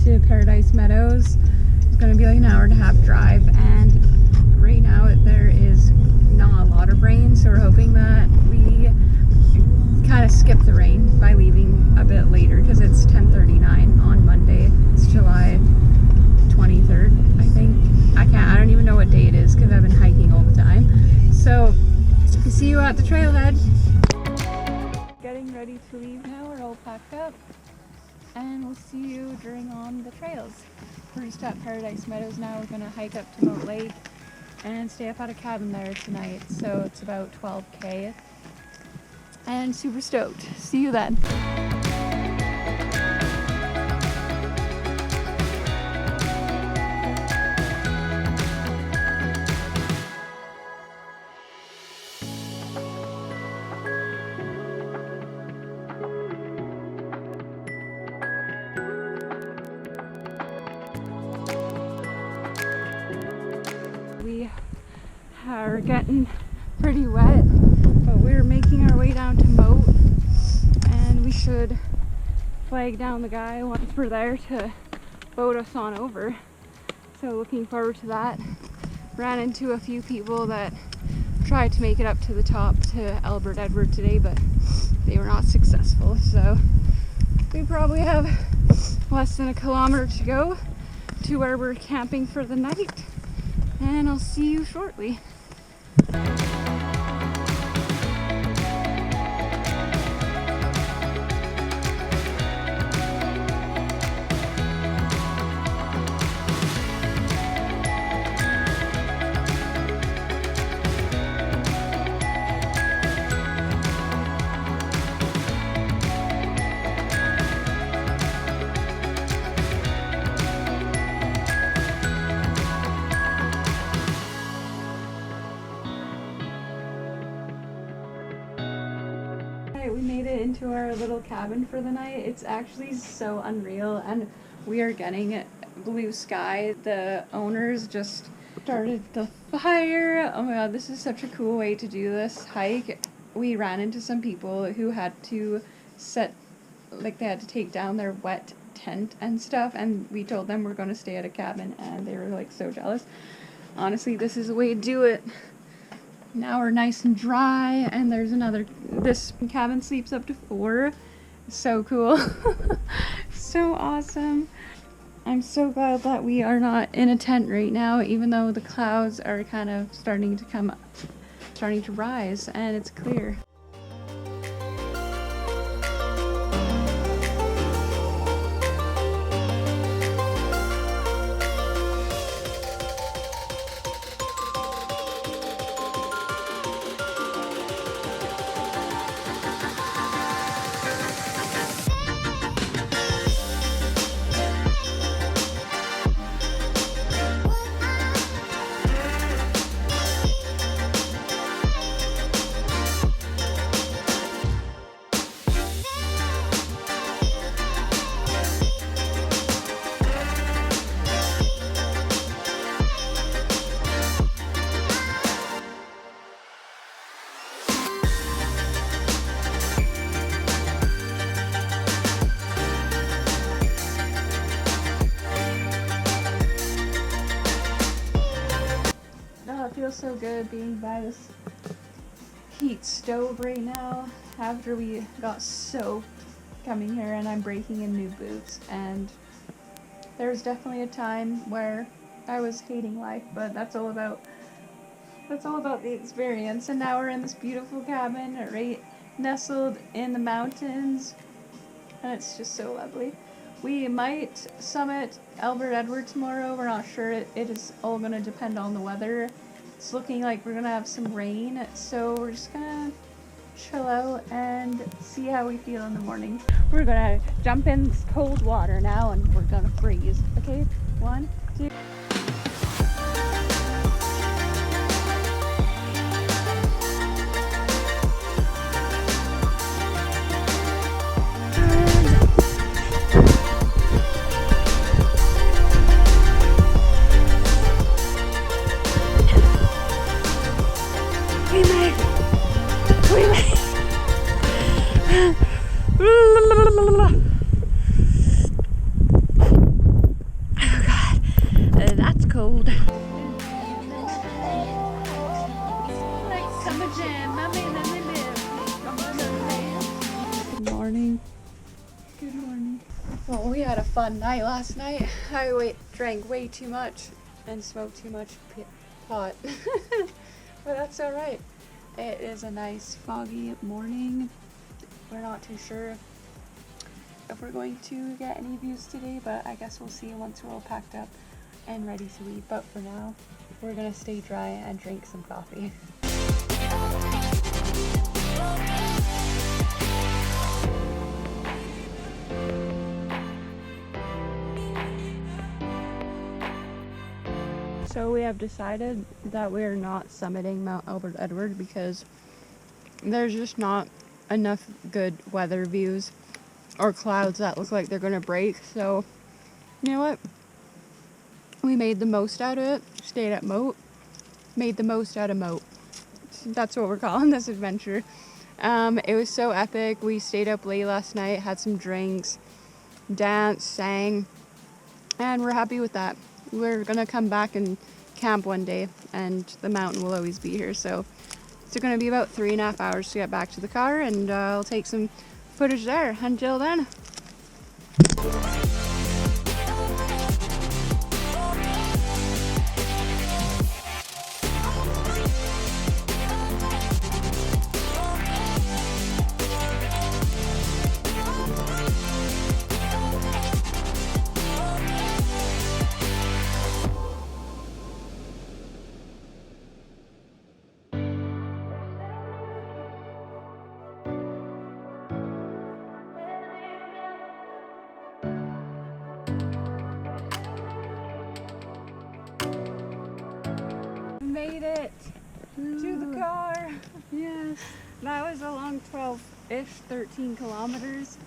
to Paradise Meadows. It's going to be like an hour and a half drive, and right now there is not a lot of rain, so we're hoping that we kind of skip the rain by leaving a bit later, because it's 10:39 on Monday. It's July 23rd, I think. I don't even know what day it is because I've been hiking all the time. So see you at the trailhead. Getting ready to leave now. We're all packed up, and we'll see you during on the trails. We're just at Paradise Meadows now. We're gonna hike up to Moat Lake and stay up at a cabin there tonight. So it's about 12K, and super stoked. See you then. We are getting pretty wet, but we're making our way down to Moat, and we should flag down the guy once we're there to boat us on over. So looking forward to that. Ran into a few people that tried to make it up to the top to Albert Edward today, but they were not successful. So we probably have less than a kilometer to go to where we're camping for the night, and I'll see you shortly. We made it into our little cabin for the night. It's actually so unreal, and we are getting blue sky. The owners just started the fire. Oh my god, this is such a cool way to do this hike. We ran into some people who had to they had to take down their wet tent and stuff, and we told them we're going to stay at a cabin, and they were like so jealous. Honestly, this is the way to do it. Now we're nice and dry, and this cabin sleeps up to 4. So cool. So awesome. I'm so glad that we are not in a tent right now, even though the clouds are kind of starting to rise, and it's clear. It feels so good being by this heat stove right now after we got soaked coming here, and I'm breaking in new boots. And there was definitely a time where I was hating life, but that's all about the experience. And now we're in this beautiful cabin right nestled in the mountains, and it's just so lovely. We might summit Albert Edward tomorrow. We're not sure. It is all going to depend on the weather. It's looking like we're going to have some rain, so we're just going to chill out and see how we feel in the morning. We're going to jump in this cold water now, and we're going to freeze. Okay? 1, 2... Well, we had a fun night last night. I drank way too much and smoked too much pot. But that's alright. It is a nice foggy morning. We're not too sure if we're going to get any views today, but I guess we'll see once we're all packed up and ready to leave. But for now, we're gonna stay dry and drink some coffee. So we have decided that we're not summiting Mount Albert Edward because there's just not enough good weather views or clouds that look like they're gonna break. So you know what? We made the most out of it, stayed at Moat, made the most out of Moat. That's what we're calling this adventure. It was so epic. We stayed up late last night, had some drinks, danced, sang, and we're happy with that. We're gonna come back and camp one day, and the mountain will always be here. So it's gonna be about 3.5 hours to get back to the car, and I'll take some footage there. Until then. Made it to the car. Yes. That was a long 12-ish, 13 kilometers.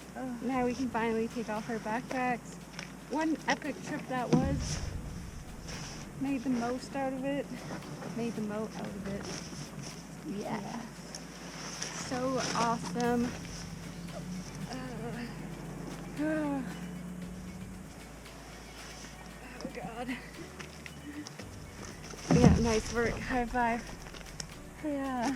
Now we can finally take off our backpacks. One epic trip that was. Made the most out of it. Made the moat out of it. Yeah. So awesome. Oh God. Yeah, nice work. High five. Yeah.